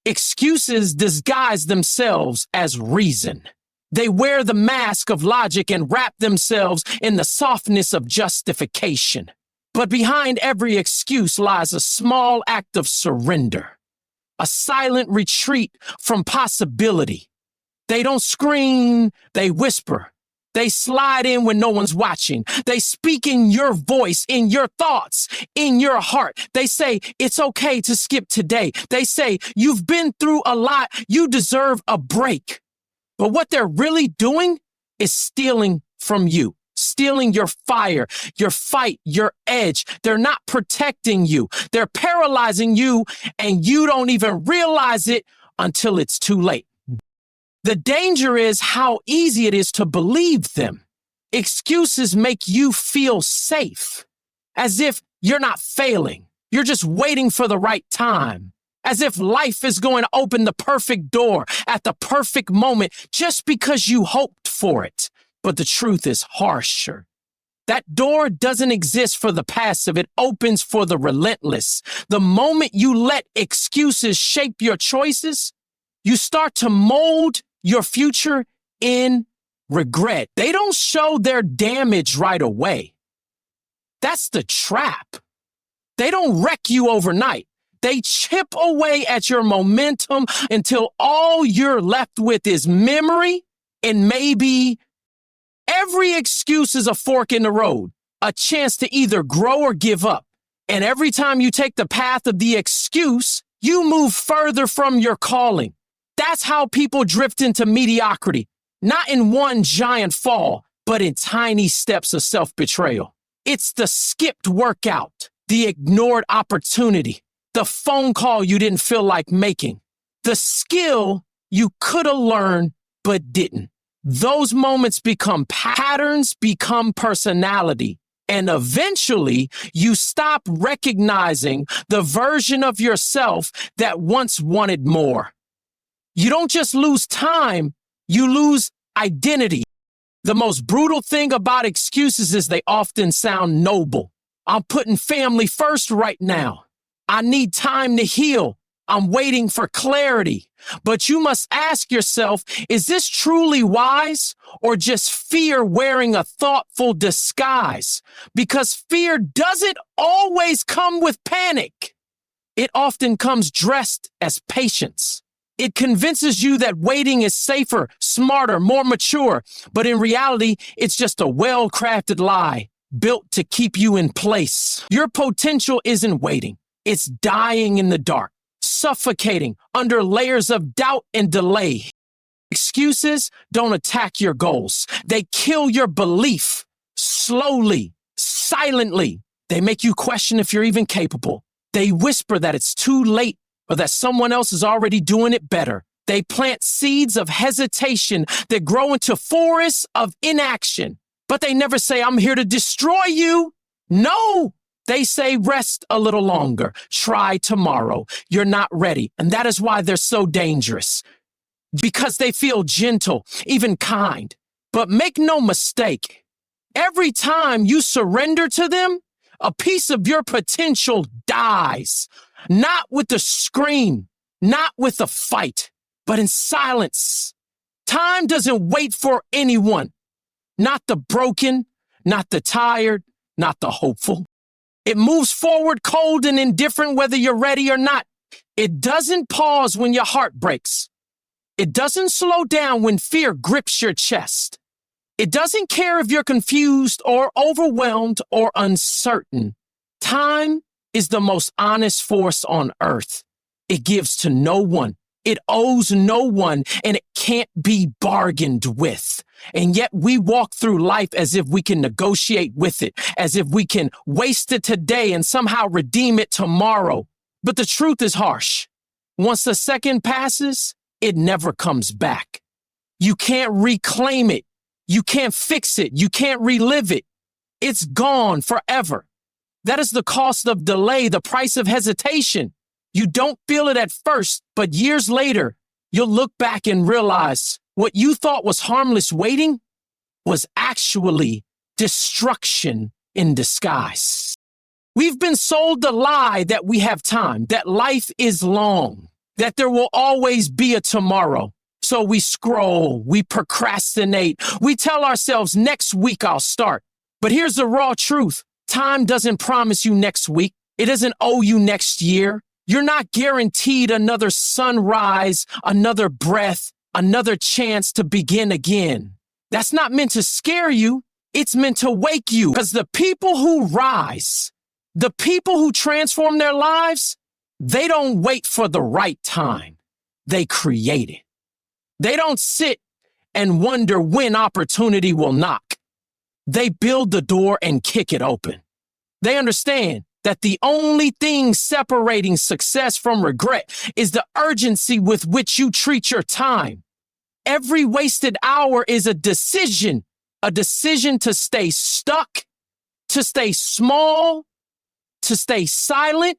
Excuses disguise themselves as reason. They wear the mask of logic and wrap themselves in the softness of justification. But behind every excuse lies a small act of surrender, a silent retreat from possibility. They don't scream, they whisper. They slide in when no one's watching. They speak in your voice, in your thoughts, in your heart. They say, it's okay to skip today. They say, you've been through a lot. You deserve a break. But what they're really doing is stealing from you, stealing your fire, your fight, your edge. They're not protecting you. They're paralyzing you, and you don't even realize it until it's too late. The danger is how easy it is to believe them. Excuses make you feel safe, as if you're not failing. You're just waiting for the right time, as if life is going to open the perfect door at the perfect moment just because you hoped for it. But the truth is harsher. That door doesn't exist for the passive. It opens for the relentless. The moment you let excuses shape your choices, you start to mold your future in regret. They don't show their damage right away. That's the trap. They don't wreck you overnight. They chip away at your momentum until all you're left with is memory and maybe every excuse is a fork in the road, a chance to either grow or give up. And every time you take the path of the excuse, you move further from your calling. That's how people drift into mediocrity, not in one giant fall, but in tiny steps of self-betrayal. It's the skipped workout, the ignored opportunity, the phone call you didn't feel like making, the skill you could have learned but didn't. Those moments become patterns, become personality, and eventually you stop recognizing the version of yourself that once wanted more. You don't just lose time, you lose identity. The most brutal thing about excuses is they often sound noble. I'm putting family first right now. I need time to heal. I'm waiting for clarity. But you must ask yourself, is this truly wise or just fear wearing a thoughtful disguise? Because fear doesn't always come with panic. It often comes dressed as patience. It convinces you that waiting is safer, smarter, more mature. But in reality, it's just a well-crafted lie built to keep you in place. Your potential isn't waiting. It's dying in the dark, suffocating under layers of doubt and delay. Excuses don't attack your goals. They kill your belief slowly, silently. They make you question if you're even capable. They whisper that it's too late or that someone else is already doing it better. They plant seeds of hesitation that grow into forests of inaction. But they never say, I'm here to destroy you. No, they say, rest a little longer. Try tomorrow. You're not ready. And that is why they're so dangerous. Because they feel gentle, even kind. But make no mistake, every time you surrender to them, a piece of your potential dies. Not with a scream, not with a fight, but in silence. Time doesn't wait for anyone. Not the broken, not the tired, not the hopeful. It moves forward cold and indifferent whether you're ready or not. It doesn't pause when your heart breaks. It doesn't slow down when fear grips your chest. It doesn't care if you're confused or overwhelmed or uncertain. Time is the most honest force on earth. It gives to no one. It owes no one, and it can't be bargained with. And yet we walk through life as if we can negotiate with it, as if we can waste it today and somehow redeem it tomorrow. But the truth is harsh. Once a second passes, it never comes back. You can't reclaim it. You can't fix it. You can't relive it. It's gone forever. That is the cost of delay, the price of hesitation. You don't feel it at first, but years later, you'll look back and realize what you thought was harmless waiting was actually destruction in disguise. We've been sold the lie that we have time, that life is long, that there will always be a tomorrow. So we scroll, we procrastinate, we tell ourselves next week I'll start. But here's the raw truth. Time doesn't promise you next week. It doesn't owe you next year. You're not guaranteed another sunrise, another breath, another chance to begin again. That's not meant to scare you. It's meant to wake you. Because the people who rise, the people who transform their lives, they don't wait for the right time. They create it. They don't sit and wonder when opportunity will knock. They build the door and kick it open. They understand that the only thing separating success from regret is the urgency with which you treat your time. Every wasted hour is a decision to stay stuck, to stay small, to stay silent.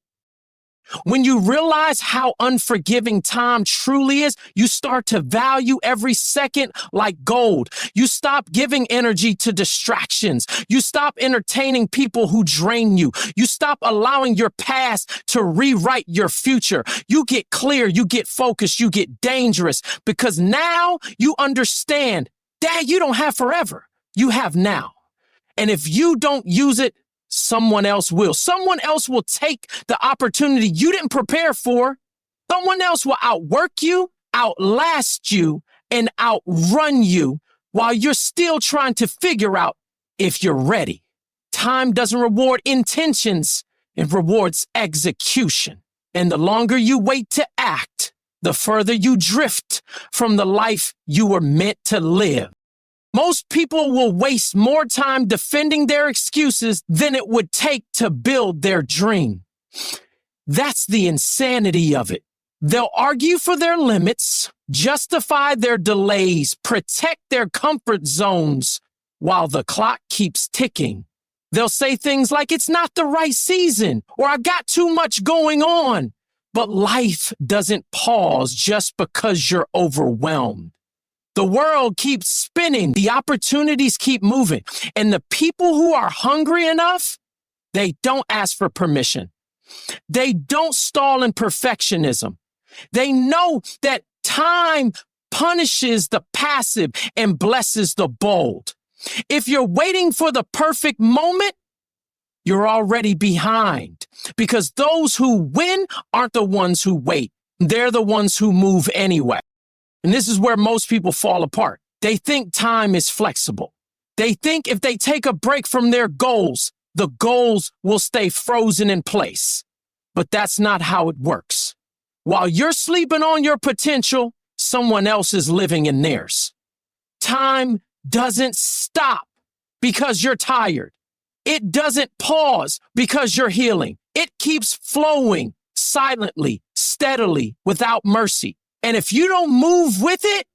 When you realize how unforgiving time truly is, you start to value every second like gold. You stop giving energy to distractions. You stop entertaining people who drain you. You stop allowing your past to rewrite your future. You get clear, you get focused, you get dangerous because now you understand, Dad, you don't have forever. You have now. And if you don't use it, someone else will. Someone else will take the opportunity you didn't prepare for. Someone else will outwork you, outlast you, and outrun you while you're still trying to figure out if you're ready. Time doesn't reward intentions, it rewards execution. And the longer you wait to act, the further you drift from the life you were meant to live. Most people will waste more time defending their excuses than it would take to build their dream. That's the insanity of it. They'll argue for their limits, justify their delays, protect their comfort zones while the clock keeps ticking. They'll say things like, it's not the right season, or I've got too much going on. But life doesn't pause just because you're overwhelmed. The world keeps spinning. The opportunities keep moving. And the people who are hungry enough, they don't ask for permission. They don't stall in perfectionism. They know that time punishes the passive and blesses the bold. If you're waiting for the perfect moment, you're already behind because those who win aren't the ones who wait. They're the ones who move anyway. And this is where most people fall apart. They think time is flexible. They think if they take a break from their goals, the goals will stay frozen in place. But that's not how it works. While you're sleeping on your potential, someone else is living in theirs. Time doesn't stop because you're tired. It doesn't pause because you're healing. It keeps flowing silently, steadily, without mercy. And if you don't move with it,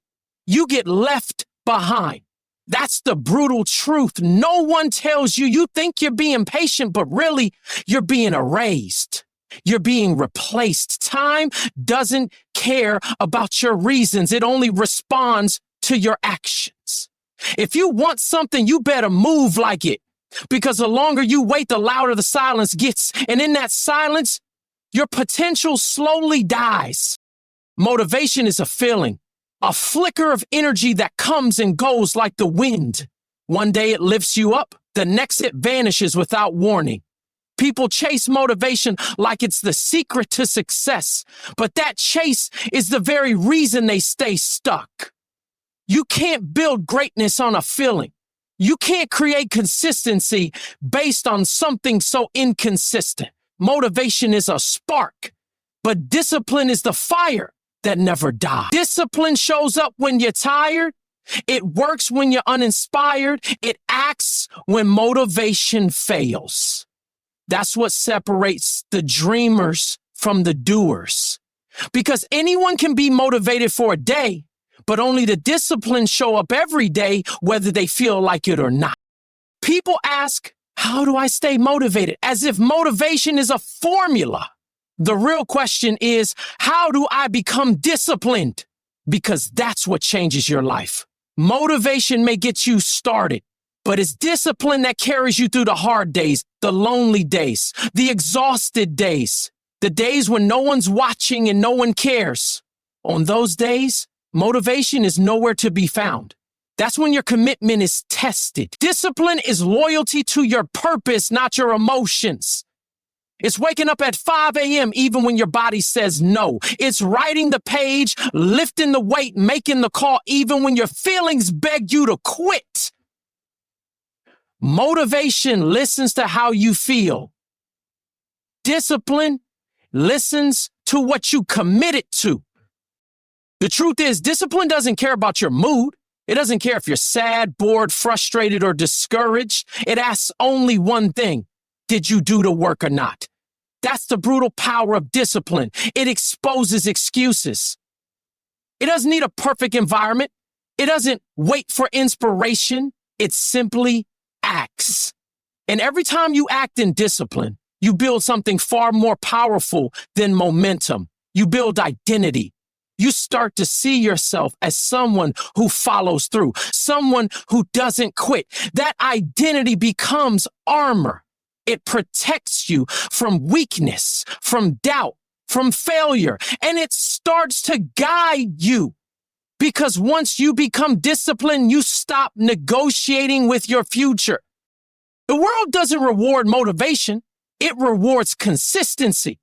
you get left behind. That's the brutal truth. No one tells you. You think you're being patient, but really you're being erased. You're being replaced. Time doesn't care about your reasons. It only responds to your actions. If you want something, you better move like it. Because the longer you wait, the louder the silence gets. And in that silence, your potential slowly dies. Motivation is a feeling, a flicker of energy that comes and goes like the wind. One day it lifts you up, the next it vanishes without warning. People chase motivation like it's the secret to success, but that chase is the very reason they stay stuck. You can't build greatness on a feeling. You can't create consistency based on something so inconsistent. Motivation is a spark, but discipline is the fire that never dies. Discipline shows up when you're tired. It works when you're uninspired. It acts when motivation fails. That's what separates the dreamers from the doers. Because anyone can be motivated for a day, but only the disciplines show up every day, whether they feel like it or not. People ask, how do I stay motivated? As if motivation is a formula. The real question is, how do I become disciplined? Because that's what changes your life. Motivation may get you started, but it's discipline that carries you through the hard days, the lonely days, the exhausted days. The days when no one's watching and no one cares. On those days, motivation is nowhere to be found. That's when your commitment is tested. Discipline is loyalty to your purpose, not your emotions. It's waking up at 5 a.m. even when your body says no. It's writing the page, lifting the weight, making the call even when your feelings beg you to quit. Motivation listens to how you feel. Discipline listens to what you committed to. The truth is, discipline doesn't care about your mood. It doesn't care if you're sad, bored, frustrated, or discouraged. It asks only one thing. Did you do the work or not? That's the brutal power of discipline. It exposes excuses. It doesn't need a perfect environment. It doesn't wait for inspiration. It simply acts. And every time you act in discipline, you build something far more powerful than momentum. You build identity. You start to see yourself as someone who follows through, someone who doesn't quit. That identity becomes armor. It protects you from weakness, from doubt, from failure, and it starts to guide you. Because once you become disciplined, you stop negotiating with your future. The world doesn't reward motivation. It rewards consistency.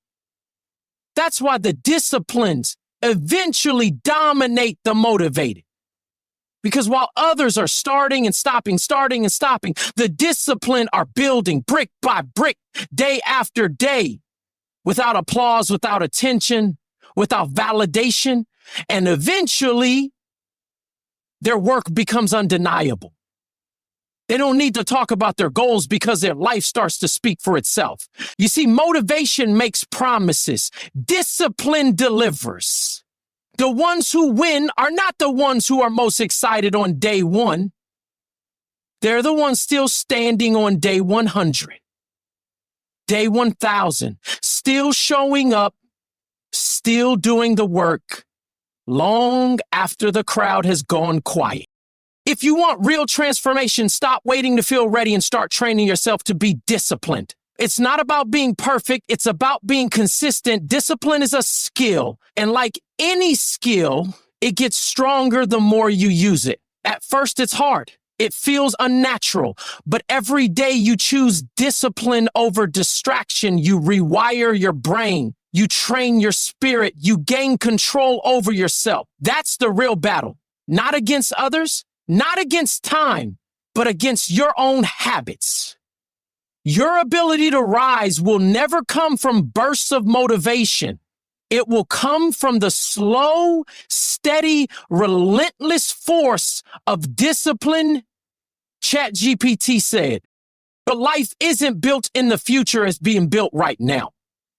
That's why the disciplines eventually dominate the motivated. Because while others are starting and stopping, the disciplined are building brick by brick, day after day, without applause, without attention, without validation, and eventually their work becomes undeniable. They don't need to talk about their goals because their life starts to speak for itself. You see, motivation makes promises. Discipline delivers. The ones who win are not the ones who are most excited on day one. They're the ones still standing on day 100, day 1000, still showing up, still doing the work, long after the crowd has gone quiet. If you want real transformation, stop waiting to feel ready and start training yourself to be disciplined. It's not about being perfect. It's about being consistent. Discipline is a skill. And like any skill, it gets stronger the more you use it. At first, it's hard. It feels unnatural. But every day you choose discipline over distraction, you rewire your brain. You train your spirit. You gain control over yourself. That's the real battle. Not against others. Not against time, but against your own habits. Your ability to rise will never come from bursts of motivation. It will come from the slow, steady, relentless force of discipline. ChatGPT said, but life isn't built in the future as being built right now.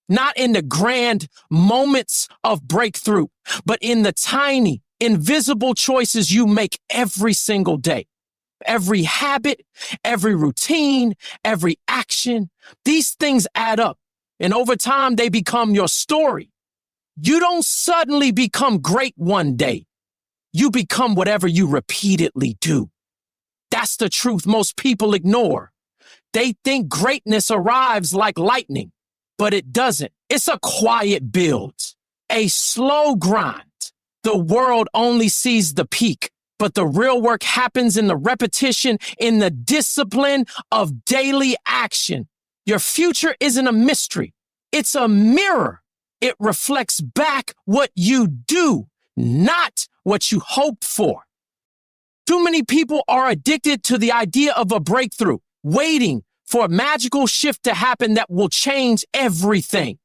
Not in the grand moments of breakthrough, but in the tiny, invisible choices you make every single day. Every habit, every routine, every action, these things add up. And over time, they become your story. You don't suddenly become great one day. You become whatever you repeatedly do. That's the truth most people ignore. They think greatness arrives like lightning, but it doesn't. It's a quiet build, a slow grind. The world only sees the peak, but the real work happens in the repetition, in the discipline of daily action. Your future isn't a mystery. It's a mirror. It reflects back what you do, not what you hope for. Too many people are addicted to the idea of a breakthrough, waiting for a magical shift to happen that will change everything.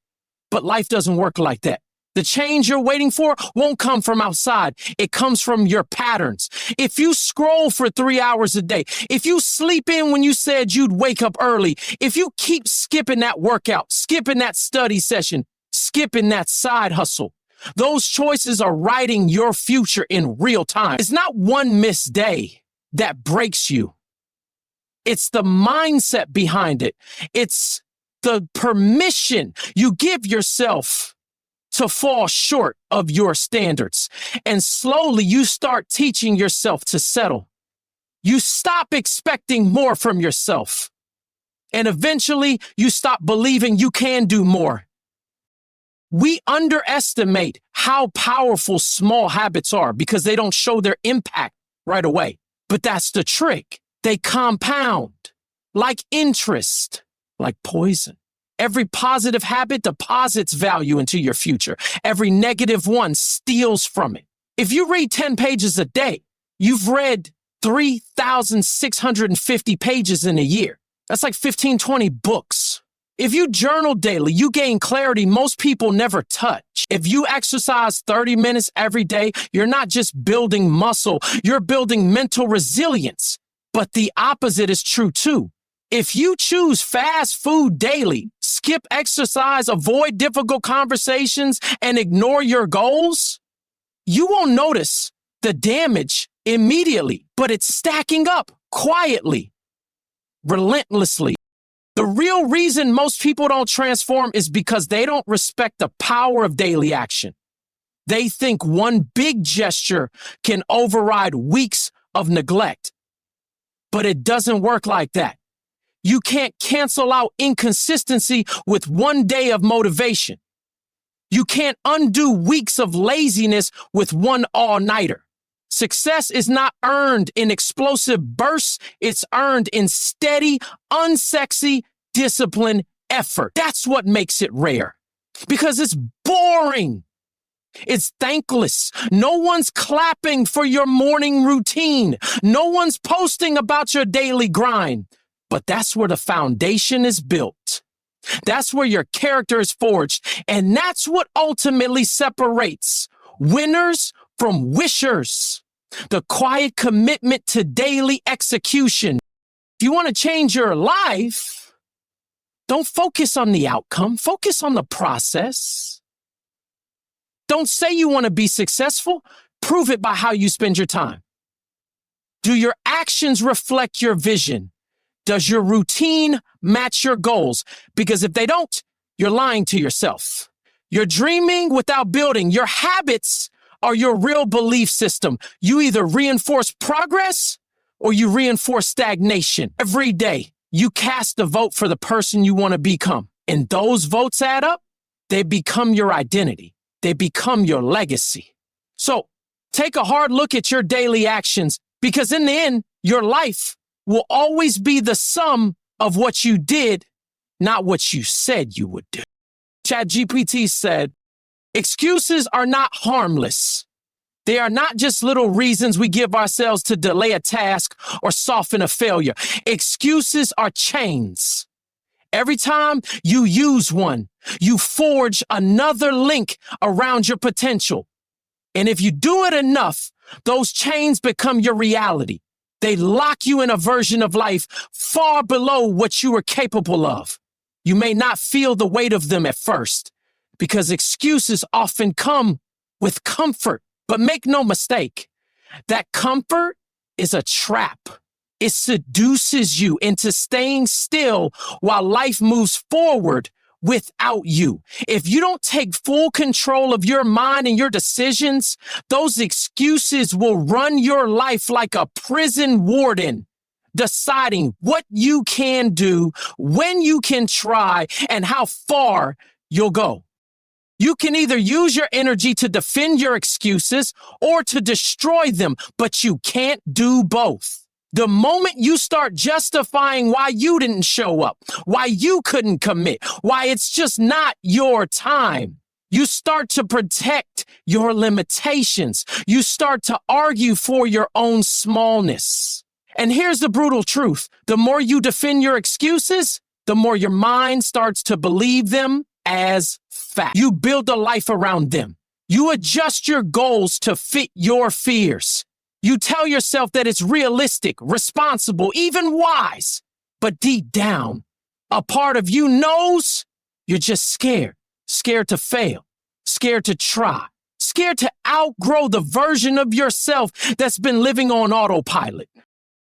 But life doesn't work like that. The change you're waiting for won't come from outside. It comes from your patterns. If you scroll for 3 hours a day, if you sleep in when you said you'd wake up early, if you keep skipping that workout, skipping that study session, skipping that side hustle, those choices are writing your future in real time. It's not one missed day that breaks you. It's the mindset behind it. It's the permission you give yourself to fall short of your standards. And slowly you start teaching yourself to settle. You stop expecting more from yourself. And eventually you stop believing you can do more. We underestimate how powerful small habits are because they don't show their impact right away. But that's the trick. They compound like interest, like poison. Every positive habit deposits value into your future. Every negative one steals from it. If you read 10 pages a day, you've read 3,650 pages in a year. That's like 15, 20 books. If you journal daily, you gain clarity most people never touch. If you exercise 30 minutes every day, you're not just building muscle, you're building mental resilience. But the opposite is true too. If you choose fast food daily, skip exercise, avoid difficult conversations, and ignore your goals, you won't notice the damage immediately, but it's stacking up quietly, relentlessly. The real reason most people don't transform is because they don't respect the power of daily action. They think one big gesture can override weeks of neglect. But it doesn't work like that. You can't cancel out inconsistency with one day of motivation. You can't undo weeks of laziness with one all-nighter. Success is not earned in explosive bursts. It's earned in steady, unsexy, disciplined effort. That's what makes it rare. Because it's boring. It's thankless. No one's clapping for your morning routine. No one's posting about your daily grind. But that's where the foundation is built. That's where your character is forged. And that's what ultimately separates winners from wishers. The quiet commitment to daily execution. If you want to change your life, don't focus on the outcome. Focus on the process. Don't say you want to be successful. Prove it by how you spend your time. Do your actions reflect your vision? Does your routine match your goals? Because if they don't, you're lying to yourself. You're dreaming without building. Your habits are your real belief system. You either reinforce progress or you reinforce stagnation. Every day, you cast a vote for the person you want to become. And those votes add up. They become your identity. They become your legacy. So take a hard look at your daily actions, because in the end, your life will always be the sum of what you did, not what you said you would do. ChatGPT said, excuses are not harmless. They are not just little reasons we give ourselves to delay a task or soften a failure. Excuses are chains. Every time you use one, you forge another link around your potential. And if you do it enough, those chains become your reality. They lock you in a version of life far below what you are capable of. You may not feel the weight of them at first, because excuses often come with comfort. But make no mistake, that comfort is a trap. It seduces you into staying still while life moves forward without you. If you don't take full control of your mind and your decisions, those excuses will run your life like a prison warden, deciding what you can do, when you can try, and how far you'll go. You can either use your energy to defend your excuses or to destroy them, but you can't do both. The moment you start justifying why you didn't show up, why you couldn't commit, why it's just not your time, you start to protect your limitations. You start to argue for your own smallness. And here's the brutal truth. The more you defend your excuses, the more your mind starts to believe them as fact. You build a life around them. You adjust your goals to fit your fears. You tell yourself that it's realistic, responsible, even wise. But deep down, a part of you knows you're just scared. Scared to fail. Scared to try. Scared to outgrow the version of yourself that's been living on autopilot.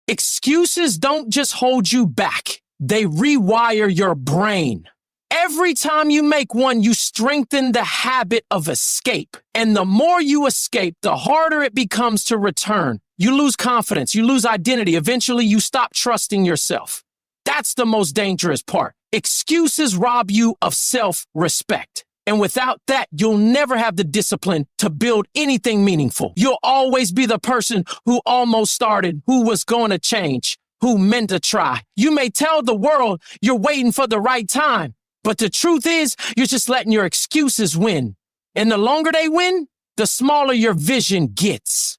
Excuses don't just hold you back. They rewire your brain. Every time you make one, you strengthen the habit of escape. And the more you escape, the harder it becomes to return. You lose confidence, you lose identity. Eventually, you stop trusting yourself. That's the most dangerous part. Excuses rob you of self-respect. And without that, you'll never have the discipline to build anything meaningful. You'll always be the person who almost started, who was going to change, who meant to try. You may tell the world you're waiting for the right time, but the truth is you're just letting your excuses win. And the longer they win, the smaller your vision gets.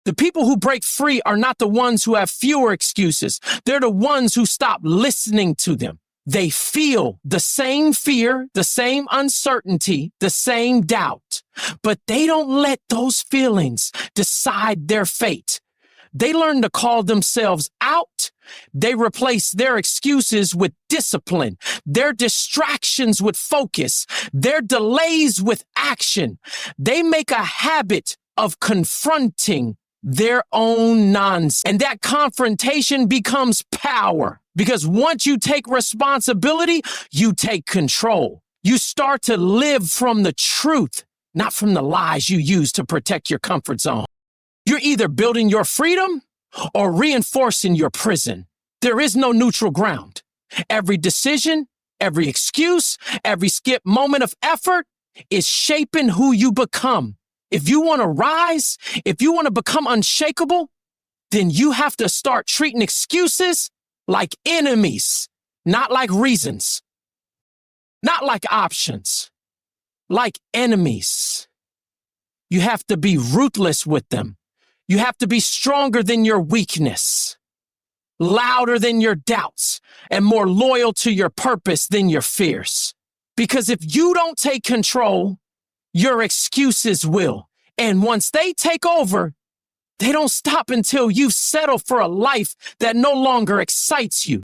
The people who break free are not the ones who have fewer excuses. They're the ones who stop listening to them. They feel the same fear, the same uncertainty, the same doubt, but they don't let those feelings decide their fate. They learn to call themselves out. They replace their excuses with discipline, their distractions with focus, their delays with action. They make a habit of confronting their own nonsense. And that confrontation becomes power. Because once you take responsibility, you take control. You start to live from the truth, not from the lies you use to protect your comfort zone. You're either building your freedom or reinforcing your prison. There is no neutral ground. Every decision, every excuse, every skip moment of effort is shaping who you become. If you want to rise, if you want to become unshakable, then you have to start treating excuses like enemies, not like reasons, not like options, like enemies. You have to be ruthless with them. You have to be stronger than your weakness, louder than your doubts, and more loyal to your purpose than your fears. Because if you don't take control, your excuses will. And once they take over, they don't stop until you've settled for a life that no longer excites you.